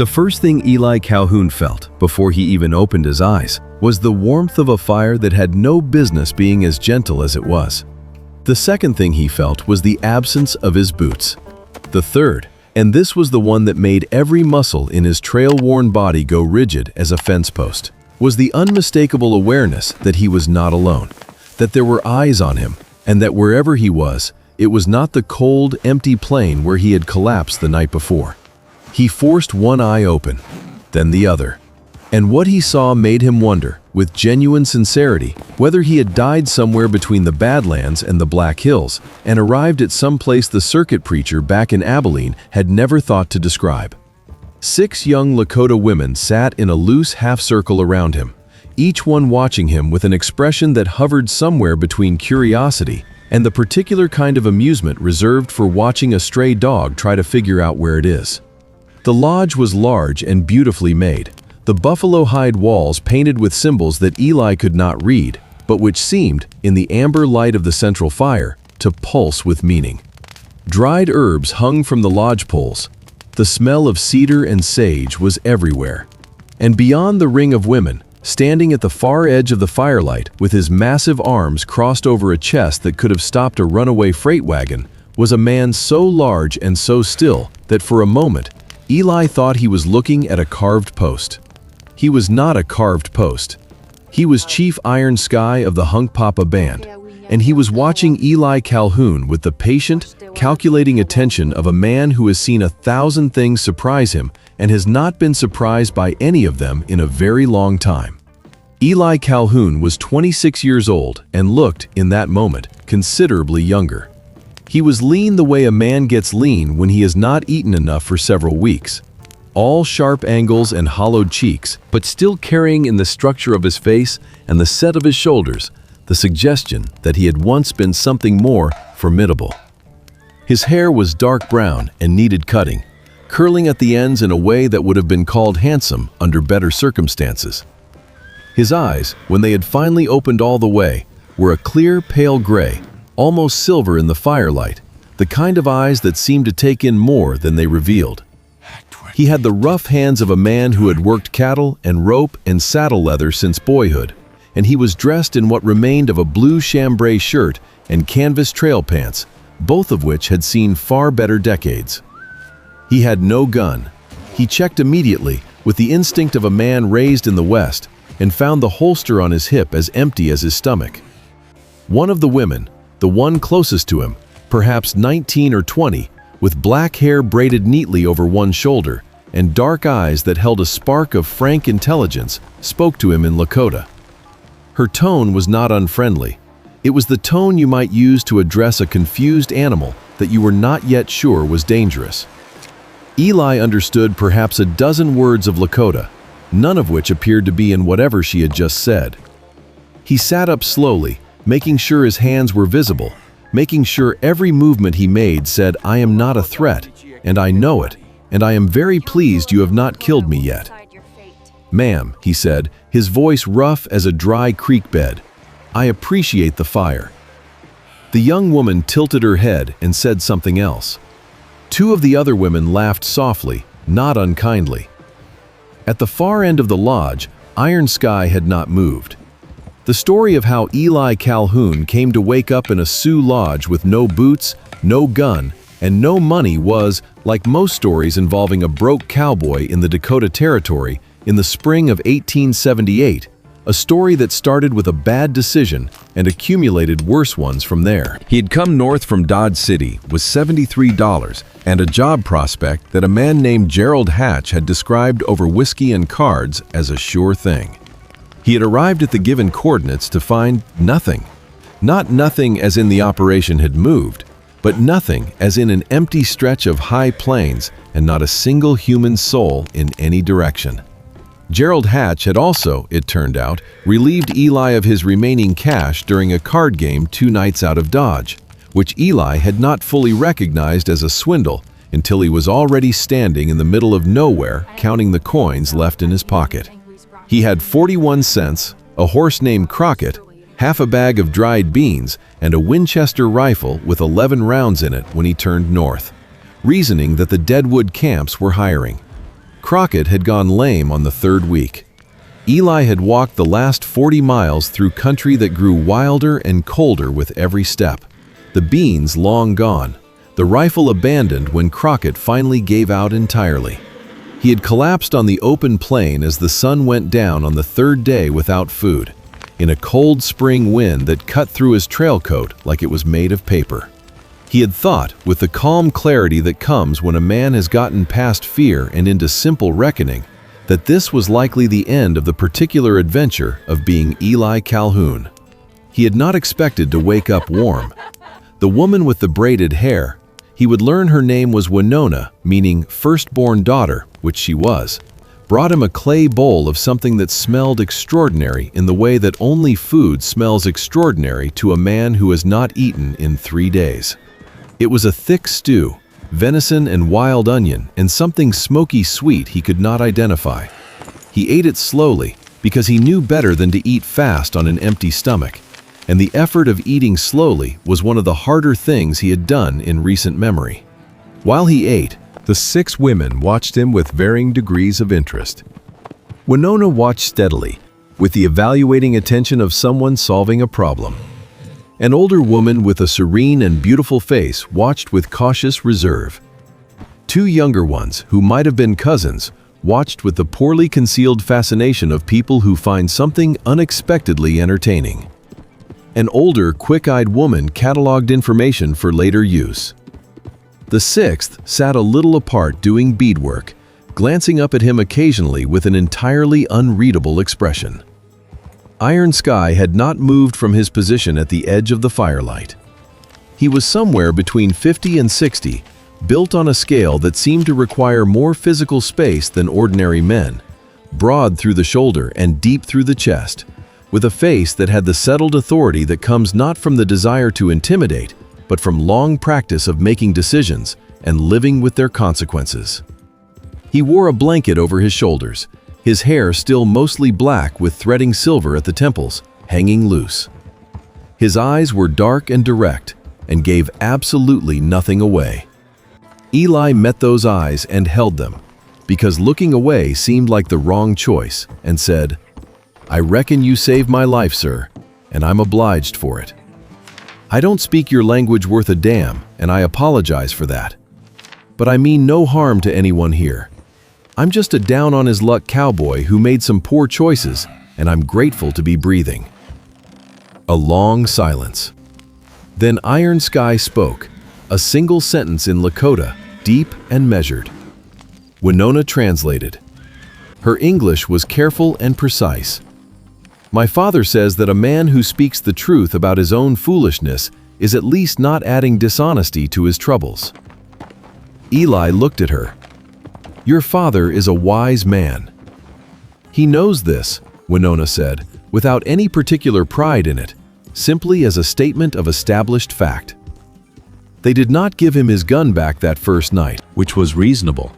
The first thing Eli Calhoun felt, before he even opened his eyes, was the warmth of a fire that had no business being as gentle as it was. The second thing he felt was the absence of his boots. The third, and this was the one that made every muscle in his trail-worn body go rigid as a fence post, was the unmistakable awareness that he was not alone, that there were eyes on him, and that wherever he was, it was not the cold, empty plain where he had collapsed the night before. He forced one eye open, then the other, and what he saw made him wonder, with genuine sincerity, whether he had died somewhere between the Badlands and the Black Hills and arrived at some place the circuit preacher back in Abilene had never thought to describe. 6 young Lakota women sat in a loose half-circle around him, each one watching him with an expression that hovered somewhere between curiosity and the particular kind of amusement reserved for watching a stray dog try to figure out where it is. The lodge was large and beautifully made, the buffalo hide walls painted with symbols that Eli could not read, but which seemed, in the amber light of the central fire, to pulse with meaning. Dried herbs hung from the lodge poles. The smell of cedar and sage was everywhere. And beyond the ring of women, standing at the far edge of the firelight with his massive arms crossed over a chest that could have stopped a runaway freight wagon, was a man so large and so still that for a moment, Eli thought he was looking at a carved post. He was not a carved post. He was Chief Iron Sky of the Hunk Papa Band, and he was watching Eli Calhoun with the patient, calculating attention of a man who has seen 1,000 things surprise him and has not been surprised by any of them in a very long time. Eli Calhoun was 26 years old and looked, in that moment, considerably younger. He was lean the way a man gets lean when he has not eaten enough for several weeks. All sharp angles and hollowed cheeks, but still carrying in the structure of his face and the set of his shoulders the suggestion that he had once been something more formidable. His hair was dark brown and needed cutting, curling at the ends in a way that would have been called handsome under better circumstances. His eyes, when they had finally opened all the way, were a clear, pale gray, almost silver in the firelight, the kind of eyes that seemed to take in more than they revealed. He had the rough hands of a man who had worked cattle and rope and saddle leather since boyhood, and he was dressed in what remained of a blue chambray shirt and canvas trail pants, both of which had seen far better decades. He had no gun. He checked immediately, with the instinct of a man raised in the West, and found the holster on his hip as empty as his stomach. One of the women, the one closest to him, perhaps 19 or 20, with black hair braided neatly over one shoulder and dark eyes that held a spark of frank intelligence, spoke to him in Lakota. Her tone was not unfriendly. It was the tone you might use to address a confused animal that you were not yet sure was dangerous. Eli understood perhaps a dozen words of Lakota, none of which appeared to be in whatever she had just said. He sat up slowly, making sure his hands were visible, making sure every movement he made said, "I am not a threat, and I know it, and I am very pleased you have not killed me yet." "Ma'am," he said, his voice rough as a dry creek bed, "I appreciate the fire." The young woman tilted her head and said something else. 2 of the other women laughed softly, not unkindly. At the far end of the lodge, Iron Sky had not moved. The story of how Eli Calhoun came to wake up in a Sioux lodge with no boots, no gun, and no money was, like most stories involving a broke cowboy in the Dakota Territory in the spring of 1878, a story that started with a bad decision and accumulated worse ones from there. He had come north from Dodge City with $73 and a job prospect that a man named Gerald Hatch had described over whiskey and cards as a sure thing. He had arrived at the given coordinates to find nothing. Not nothing as in the operation had moved, but nothing as in an empty stretch of high plains and not a single human soul in any direction. Gerald Hatch had also, it turned out, relieved Eli of his remaining cash during a card game 2 nights out of Dodge, which Eli had not fully recognized as a swindle until he was already standing in the middle of nowhere counting the coins left in his pocket. He had 41 cents, a horse named Crockett, half a bag of dried beans, and a Winchester rifle with 11 rounds in it when he turned north, reasoning that the Deadwood camps were hiring. Crockett had gone lame on the third week. Eli had walked the last 40 miles through country that grew wilder and colder with every step. The beans long gone, the rifle abandoned when Crockett finally gave out entirely. He had collapsed on the open plain as the sun went down on the third day without food, in a cold spring wind that cut through his trail coat like it was made of paper. He had thought, with the calm clarity that comes when a man has gotten past fear and into simple reckoning, that this was likely the end of the particular adventure of being Eli Calhoun. He had not expected to wake up warm. The woman with the braided hair, he would learn her name was Winona, meaning firstborn daughter, which she was, brought him a clay bowl of something that smelled extraordinary in the way that only food smells extraordinary to a man who has not eaten in 3 days. It was a thick stew, venison and wild onion, and something smoky sweet he could not identify. He ate it slowly because he knew better than to eat fast on an empty stomach, and the effort of eating slowly was one of the harder things he had done in recent memory. While he ate, the 6 women watched him with varying degrees of interest. Winona watched steadily, with the evaluating attention of someone solving a problem. An older woman with a serene and beautiful face watched with cautious reserve. 2 younger ones, who might have been cousins, watched with the poorly concealed fascination of people who find something unexpectedly entertaining. An older, quick-eyed woman cataloged information for later use. The 6th sat a little apart doing beadwork, glancing up at him occasionally with an entirely unreadable expression. Iron Sky had not moved from his position at the edge of the firelight. He was somewhere between 50 and 60, built on a scale that seemed to require more physical space than ordinary men, broad through the shoulder and deep through the chest, with a face that had the settled authority that comes not from the desire to intimidate, but from long practice of making decisions and living with their consequences. He wore a blanket over his shoulders, his hair still mostly black with threading silver at the temples, hanging loose. His eyes were dark and direct and gave absolutely nothing away. Eli met those eyes and held them, because looking away seemed like the wrong choice, and said, "I reckon you saved my life, sir, and I'm obliged for it. I don't speak your language worth a damn, and I apologize for that. But I mean no harm to anyone here. I'm just a down-on-his-luck cowboy who made some poor choices, and I'm grateful to be breathing." A long silence. Then Iron Sky spoke, a single sentence in Lakota, deep and measured. Winona translated. Her English was careful and precise. "My father says that a man who speaks the truth about his own foolishness is at least not adding dishonesty to his troubles." Eli looked at her. "Your father is a wise man." "He knows this," Winona said, without any particular pride in it, simply as a statement of established fact. They did not give him his gun back that first night, which was reasonable.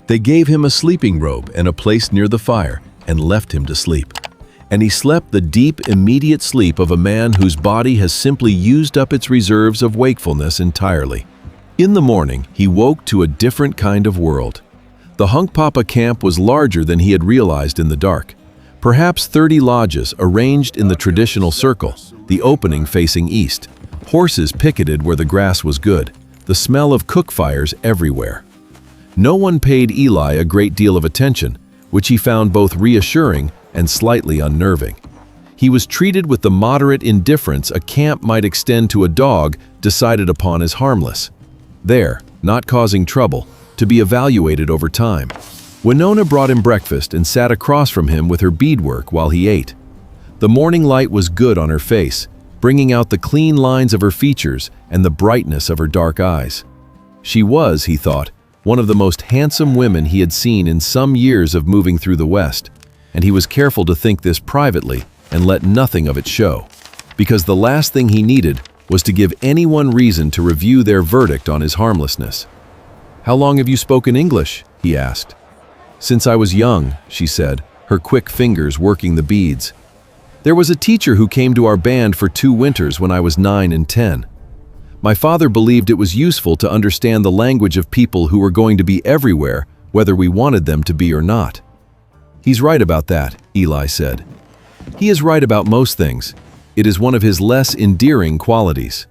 They gave him a sleeping robe and a place near the fire and left him to sleep. And he slept the deep, immediate sleep of a man whose body has simply used up its reserves of wakefulness entirely. In the morning, he woke to a different kind of world. The Hunkpapa camp was larger than he had realized in the dark. Perhaps 30 lodges arranged in the traditional circle, the opening facing east. Horses picketed where the grass was good, the smell of cook fires everywhere. No one paid Eli a great deal of attention, which he found both reassuring and slightly unnerving. He was treated with the moderate indifference a camp might extend to a dog decided upon as harmless. There, not causing trouble, to be evaluated over time. Winona brought him breakfast and sat across from him with her beadwork while he ate. The morning light was good on her face, bringing out the clean lines of her features and the brightness of her dark eyes. She was, he thought, one of the most handsome women he had seen in some years of moving through the West, and he was careful to think this privately and let nothing of it show, because the last thing he needed was to give anyone reason to review their verdict on his harmlessness. "How long have you spoken English?" he asked. "Since I was young," she said, her quick fingers working the beads. "There was a teacher who came to our band for 2 winters when I was 9 and 10. My father believed it was useful to understand the language of people who were going to be everywhere whether we wanted them to be or not. He's right about that, Eli said. He is right about most things. It is one of his less endearing qualities.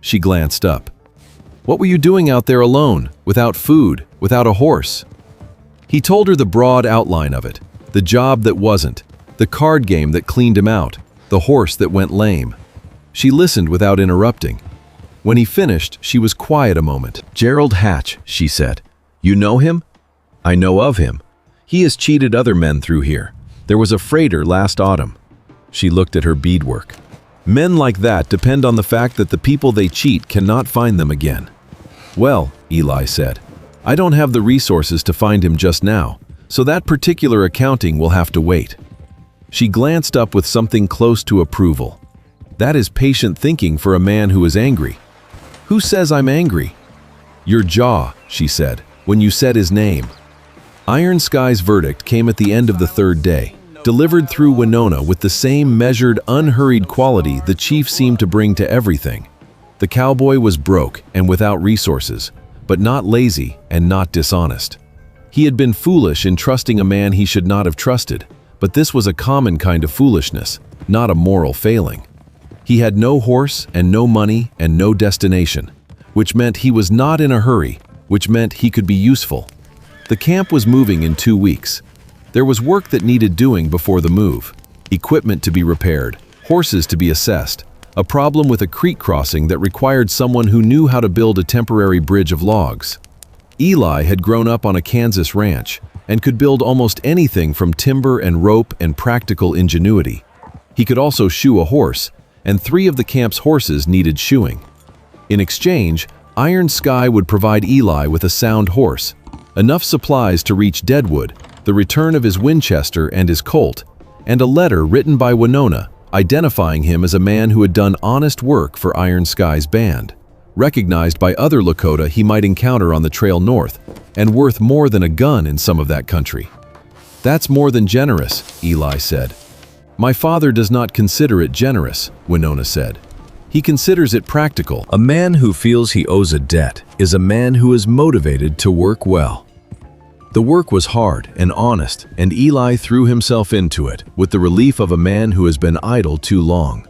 She glanced up. What were you doing out there alone, without food, without a horse? He told her the broad outline of it, the job that wasn't, the card game that cleaned him out, the horse that went lame. She listened without interrupting. When he finished, she was quiet a moment. Gerald Hatch, she said. You know him? I know of him. He has cheated other men through here. There was a freighter last autumn. She looked at her beadwork. Men like that depend on the fact that the people they cheat cannot find them again. Well, Eli said, I don't have the resources to find him just now, so that particular accounting will have to wait. She glanced up with something close to approval. That is patient thinking for a man who is angry. Who says I'm angry? Your jaw, she said, when you said his name. Iron Sky's verdict came at the end of the third day, delivered through Winona with the same measured, unhurried quality the chief seemed to bring to everything. The cowboy was broke and without resources, but not lazy and not dishonest. He had been foolish in trusting a man he should not have trusted, but this was a common kind of foolishness, not a moral failing. He had no horse and no money and no destination, which meant he was not in a hurry, which meant he could be useful. The camp was moving in 2 weeks. There was work that needed doing before the move, equipment to be repaired, horses to be assessed, a problem with a creek crossing that required someone who knew how to build a temporary bridge of logs. Eli had grown up on a Kansas ranch and could build almost anything from timber and rope and practical ingenuity. He could also shoe a horse, and 3 of the camp's horses needed shoeing. In exchange, Iron Sky would provide Eli with a sound horse, enough supplies to reach Deadwood, the return of his Winchester and his Colt, and a letter written by Winona identifying him as a man who had done honest work for Iron Sky's band, recognized by other Lakota he might encounter on the trail north, and worth more than a gun in some of that country. That's more than generous, Eli said. My father does not consider it generous, Winona said. He considers it practical. A man who feels he owes a debt is a man who is motivated to work well. The work was hard and honest, and Eli threw himself into it with the relief of a man who has been idle too long.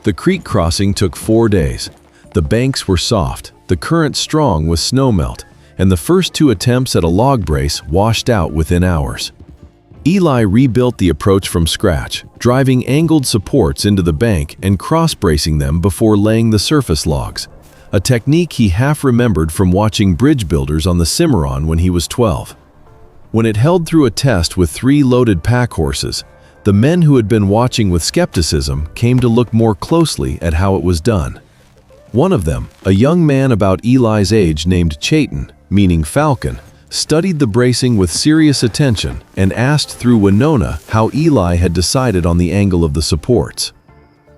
The creek crossing took 4 days. The banks were soft, the current strong with snowmelt, and the first 2 attempts at a log brace washed out within hours. Eli rebuilt the approach from scratch, driving angled supports into the bank and cross-bracing them before laying the surface logs, a technique he half remembered from watching bridge builders on the Cimarron when he was 12. When it held through a test with 3 loaded pack horses, the men who had been watching with skepticism came to look more closely at how it was done. One of them, a young man about Eli's age named Chayton, meaning falcon, studied the bracing with serious attention and asked through Winona how Eli had decided on the angle of the supports.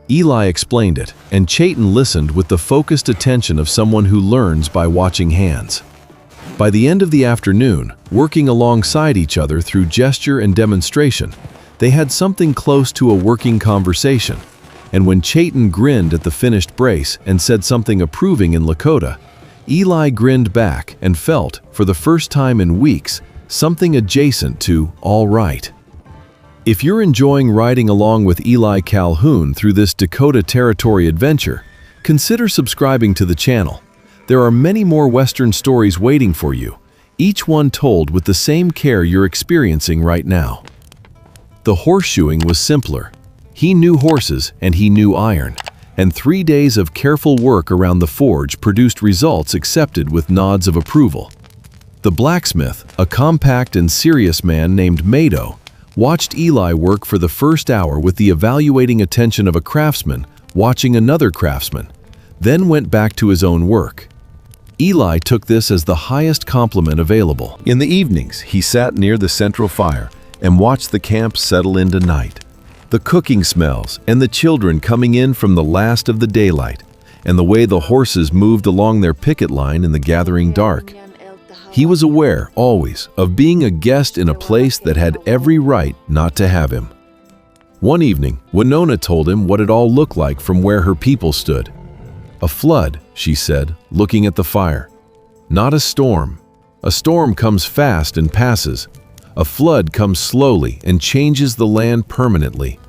Eli explained it, and Chayton listened with the focused attention of someone who learns by watching hands. By the end of the afternoon, working alongside each other through gesture and demonstration, they had something close to a working conversation, and when Chayton grinned at the finished brace and said something approving in Lakota, Eli grinned back and felt, for the first time in weeks, something adjacent to all right. If you're enjoying riding along with Eli Calhoun through this Dakota Territory adventure, consider subscribing to the channel. There are many more Western stories waiting for you, each one told with the same care you're experiencing right now. The horseshoeing was simpler. He knew horses and he knew iron, and 3 days of careful work around the forge produced results accepted with nods of approval. The blacksmith, a compact and serious man named Mado, watched Eli work for the first hour with the evaluating attention of a craftsman watching another craftsman, then went back to his own work. Eli took this as the highest compliment available. In the evenings, he sat near the central fire and watched the camp settle into night. The cooking smells and the children coming in from the last of the daylight, and the way the horses moved along their picket line in the gathering dark. He was aware, always, of being a guest in a place that had every right not to have him. One evening, Winona told him what it all looked like from where her people stood. A flood, she said, looking at the fire. Not a storm, A storm comes fast and passes. A flood comes slowly and changes the land permanently.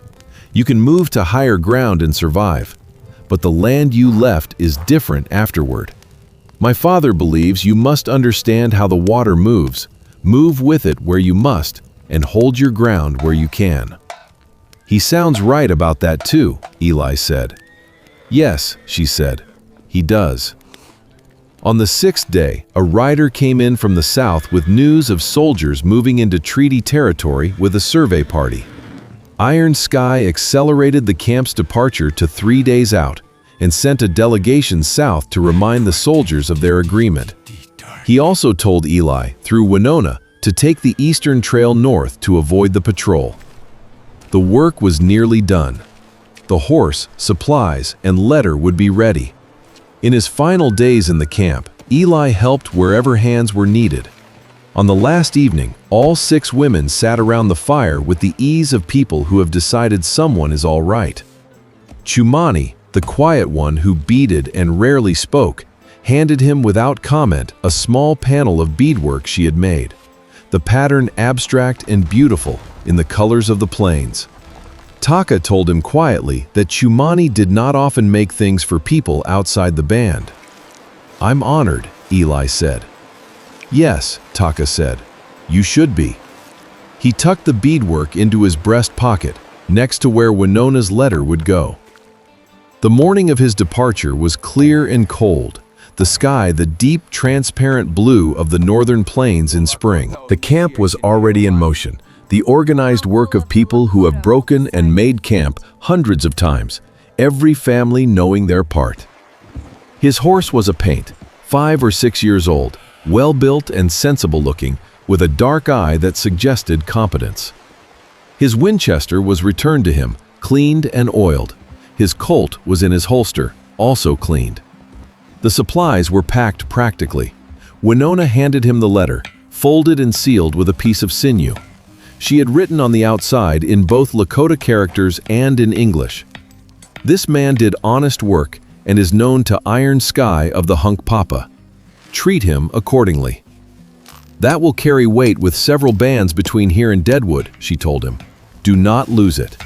You can move to higher ground and survive, but the land you left is different afterward. My father believes you must understand how the water moves, move with it where you must, and hold your ground where you can. He sounds right about that too, Eli said. Yes, she said, he does. On the 6th day, a rider came in from the south with news of soldiers moving into treaty territory with a survey party. Iron Sky accelerated the camp's departure to 3 days out and sent a delegation south to remind the soldiers of their agreement. He also told Eli, through Winona, to take the eastern trail north to avoid the patrol. The work was nearly done. The horse, supplies, and letter would be ready. In his final days in the camp, Eli helped wherever hands were needed. On the last evening, all 6 women sat around the fire with the ease of people who have decided someone is all right. Chumani, the quiet one who beaded and rarely spoke, handed him without comment a small panel of beadwork she had made, the pattern abstract and beautiful in the colors of the plains. Taka told him quietly that Chumani did not often make things for people outside the band. "I'm honored," Eli said. "Yes," Taka said, "you should be." He tucked the beadwork into his breast pocket, next to where Winona's letter would go. The morning of his departure was clear and cold, the sky the deep, transparent blue of the northern plains in spring. The camp was already in motion, the organized work of people who have broken and made camp hundreds of times, every family knowing their part. His horse was a paint, 5 or 6 years old, well-built and sensible-looking, with a dark eye that suggested competence. His Winchester was returned to him, cleaned and oiled. His Colt was in his holster, also cleaned. The supplies were packed practically. Winona handed him the letter, folded and sealed with a piece of sinew. She had written on the outside in both Lakota characters and in English. "This man did honest work and is known to Iron Sky of the Hunkpapa. Treat him accordingly." "That will carry weight with several bands between here and Deadwood," she told him. "Do not lose it."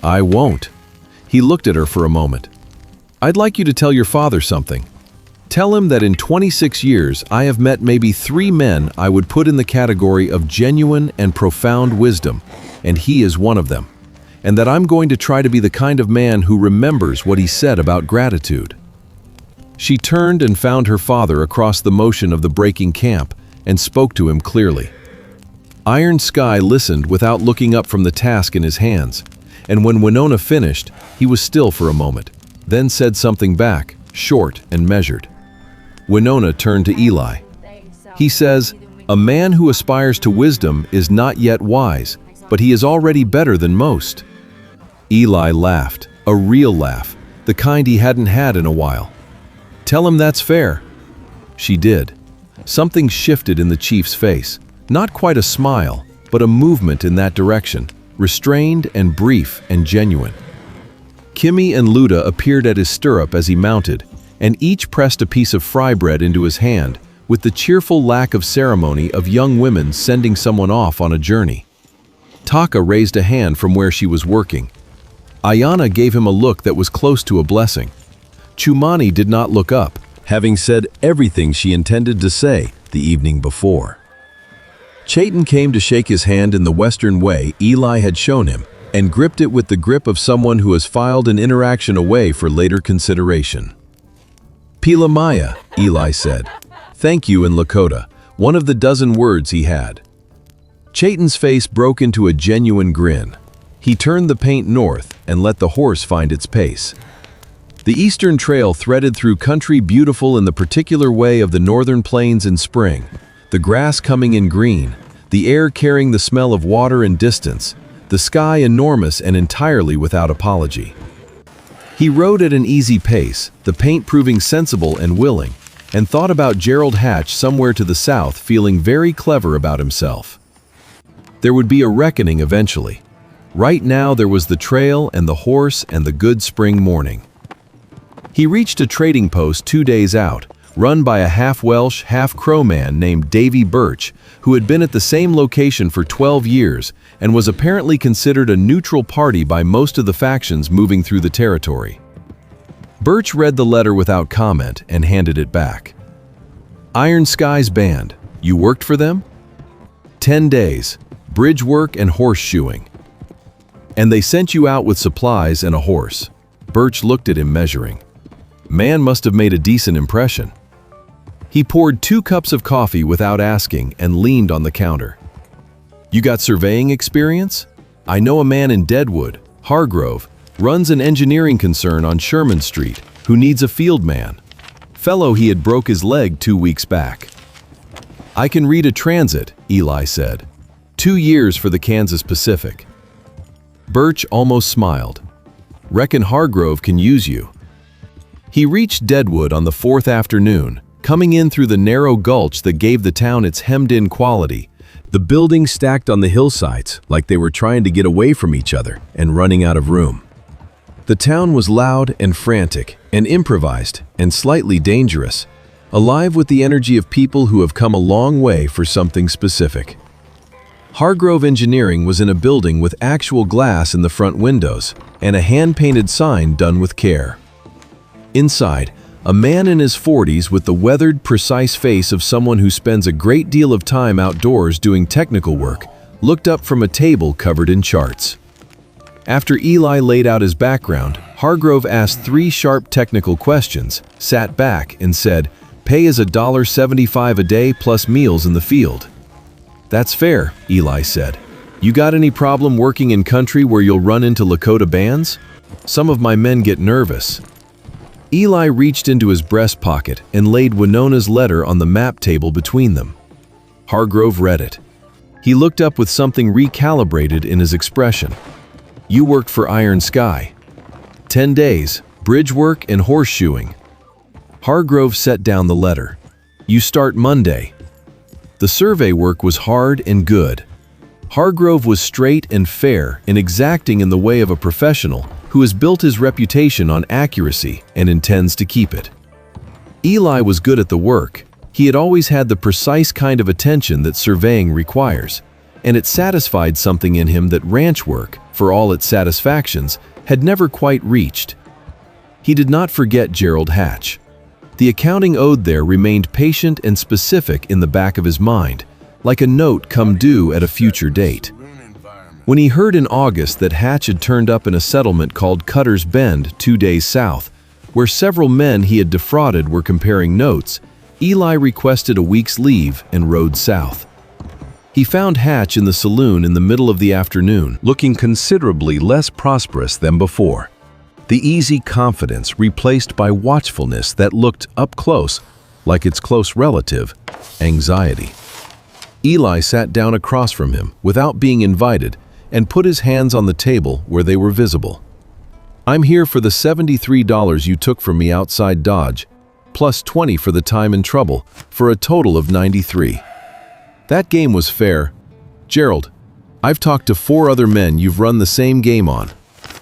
"I won't." He looked at her for a moment. "I'd like you to tell your father something. Tell him that in 26 years I have met maybe 3 men I would put in the category of genuine and profound wisdom, and he is one of them, and that I'm going to try to be the kind of man who remembers what he said about gratitude." She turned and found her father across the motion of the breaking camp and spoke to him clearly. Iron Sky listened without looking up from the task in his hands, and when Winona finished, he was still for a moment, then said something back, short and measured. Winona turned to Eli. He says, "A man who aspires to wisdom is not yet wise, but he is already better than most." Eli laughed, a real laugh, the kind he hadn't had in a while. "Tell him that's fair." She did. Something shifted in the chief's face, not quite a smile, but a movement in that direction, restrained and brief and genuine. Kimmy and Luda appeared at his stirrup as he mounted, and each pressed a piece of fry bread into his hand, with the cheerful lack of ceremony of young women sending someone off on a journey. Taka raised a hand from where she was working. Ayana gave him a look that was close to a blessing. Chumani did not look up, having said everything she intended to say the evening before. Chayton came to shake his hand in the Western way Eli had shown him, and gripped it with the grip of someone who has filed an interaction away for later consideration. "Pila Maya," Eli said. "Thank you" in Lakota, one of the dozen words he had. Chayton's face broke into a genuine grin. He turned the paint north and let the horse find its pace. The eastern trail threaded through country beautiful in the particular way of the northern plains in spring, the grass coming in green, the air carrying the smell of water and distance, the sky enormous and entirely without apology. He rode at an easy pace, the paint proving sensible and willing, and thought about Gerald Hatch somewhere to the south, feeling very clever about himself. There would be a reckoning eventually. Right now there was the trail and the horse and the good spring morning. He reached a trading post 2 days out, run by a half-Welsh, half-Crow man named Davy Birch, who had been at the same location for 12 years and was apparently considered a neutral party by most of the factions moving through the territory. Birch read the letter without comment and handed it back. Iron Skies Band, you worked for them? 10 days, bridge work and horseshoeing. And they sent you out with supplies and a horse. Birch looked at him measuring. Man must have made a decent impression. He poured 2 cups of coffee without asking and leaned on the counter. You got surveying experience? I know a man in Deadwood, Hargrove, runs an engineering concern on Sherman Street who needs a field man. Fellow he had broke his leg 2 weeks back. I can read a transit, Eli said. 2 years for the Kansas Pacific. Birch almost smiled. Reckon Hargrove can use you. He reached Deadwood on the 4th afternoon, coming in through the narrow gulch that gave the town its hemmed-in quality, the buildings stacked on the hillsides like they were trying to get away from each other and running out of room. The town was loud and frantic and improvised and slightly dangerous, alive with the energy of people who have come a long way for something specific. Hargrove Engineering was in a building with actual glass in the front windows and a hand-painted sign done with care. Inside, a man in his 40s with the weathered, precise face of someone who spends a great deal of time outdoors doing technical work looked up from a table covered in charts. After Eli laid out his background, Hargrove asked 3 sharp technical questions, sat back, and said, "Pay is $1.75 a day plus meals in the field." "That's fair," Eli said. "You got any problem working in country where you'll run into Lakota bands? Some of my men get nervous." Eli reached into his breast pocket and laid Winona's letter on the map table between them. Hargrove read it. He looked up with something recalibrated in his expression. "You worked for Iron Sky. 10 days, bridge work and horseshoeing." Hargrove set down the letter. "You start Monday." The survey work was hard and good. Hargrove was straight and fair and exacting in the way of a professional who has built his reputation on accuracy and intends to keep it. Eli was good at the work. He had always had the precise kind of attention that surveying requires, and it satisfied something in him that ranch work, for all its satisfactions, had never quite reached. He did not forget Gerald Hatch. The accounting owed there remained patient and specific in the back of his mind, like a note come due at a future date. When he heard in August that Hatch had turned up in a settlement called Cutter's Bend 2 days south, where several men he had defrauded were comparing notes, Eli requested a week's leave and rode south. He found Hatch in the saloon in the middle of the afternoon, looking considerably less prosperous than before. The easy confidence replaced by watchfulness that looked up close, like its close relative, anxiety. Eli sat down across from him without being invited and put his hands on the table where they were visible. "I'm here for the $73 you took from me outside Dodge, plus 20 for the time and trouble, for a total of 93. That game was fair. Gerald, I've talked to 4 other men you've run the same game on.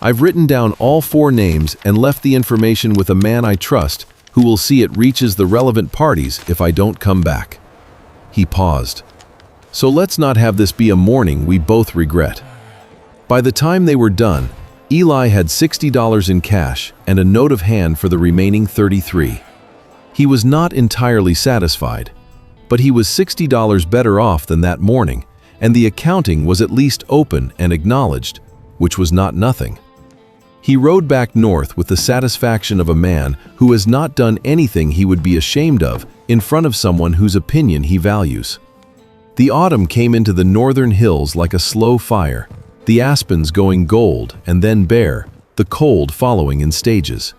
I've written down all 4 names and left the information with a man I trust who will see it reaches the relevant parties if I don't come back." He paused. "So let's not have this be a morning we both regret." By the time they were done, Eli had $60 in cash and a note of hand for the remaining 33. He was not entirely satisfied, but he was $60 better off than that morning, and the accounting was at least open and acknowledged, which was not nothing. He rode back north with the satisfaction of a man who has not done anything he would be ashamed of in front of someone whose opinion he values. The autumn came into the northern hills like a slow fire, the aspens going gold and then bare, the cold following in stages.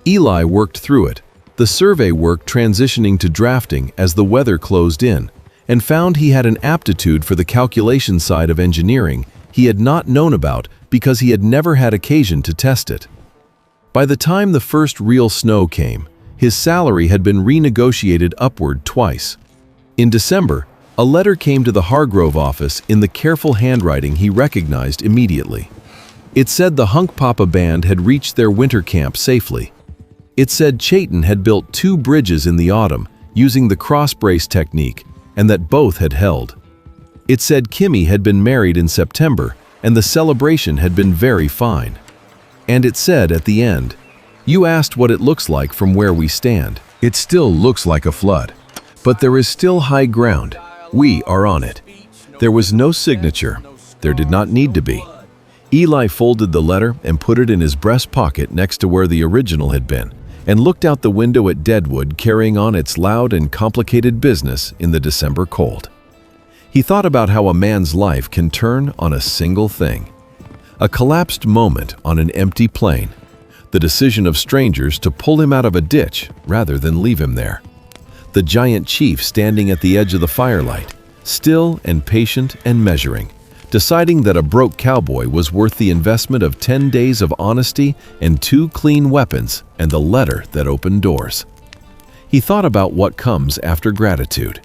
Eli worked through it, the survey work transitioning to drafting as the weather closed in, and found he had an aptitude for the calculation side of engineering he had not known about because he had never had occasion to test it. By the time the first real snow came, his salary had been renegotiated upward twice. In December, a letter came to the Hargrove office in the careful handwriting he recognized immediately. It said the Hunk Papa Band had reached their winter camp safely. It said Chayton had built 2 bridges in the autumn using the cross-brace technique, and that both had held. It said Kimmy had been married in September, and the celebration had been very fine. And it said at the end, "You asked what it looks like from where we stand. It still looks like a flood, but there is still high ground. We are on it." There was no signature. There did not need to be. Eli folded the letter and put it in his breast pocket next to where the original had been, and looked out the window at Deadwood carrying on its loud and complicated business in the December cold. He thought about how a man's life can turn on a single thing. A collapsed moment on an empty plane. The decision of strangers to pull him out of a ditch rather than leave him there. The giant chief standing at the edge of the firelight, still and patient and measuring, deciding that a broke cowboy was worth the investment of 10 days of honesty and 2 clean weapons and the letter that opened doors. He thought about what comes after gratitude.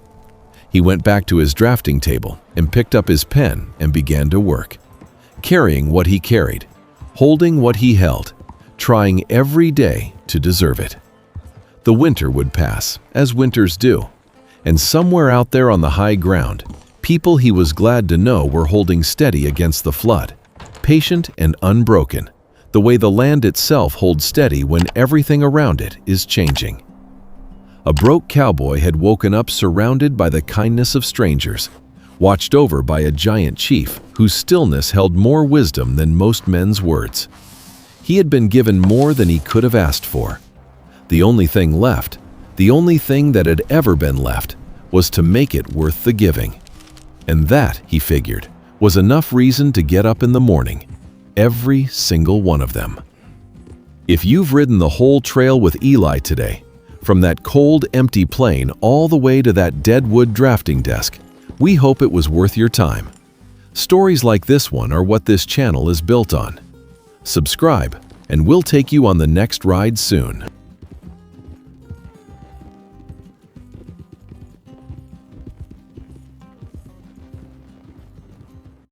He went back to his drafting table and picked up his pen and began to work, carrying what he carried, holding what he held, trying every day to deserve it. The winter would pass, as winters do, and somewhere out there on the high ground, people he was glad to know were holding steady against the flood, patient and unbroken, the way the land itself holds steady when everything around it is changing. A broke cowboy had woken up surrounded by the kindness of strangers, watched over by a giant chief whose stillness held more wisdom than most men's words. He had been given more than he could have asked for. The only thing left, the only thing that had ever been left, was to make it worth the giving. And that, he figured, was enough reason to get up in the morning, every single one of them. If you've ridden the whole trail with Eli today, from that cold, empty plane all the way to that Deadwood drafting desk, we hope it was worth your time. Stories like this one are what this channel is built on. Subscribe, and we'll take you on the next ride soon.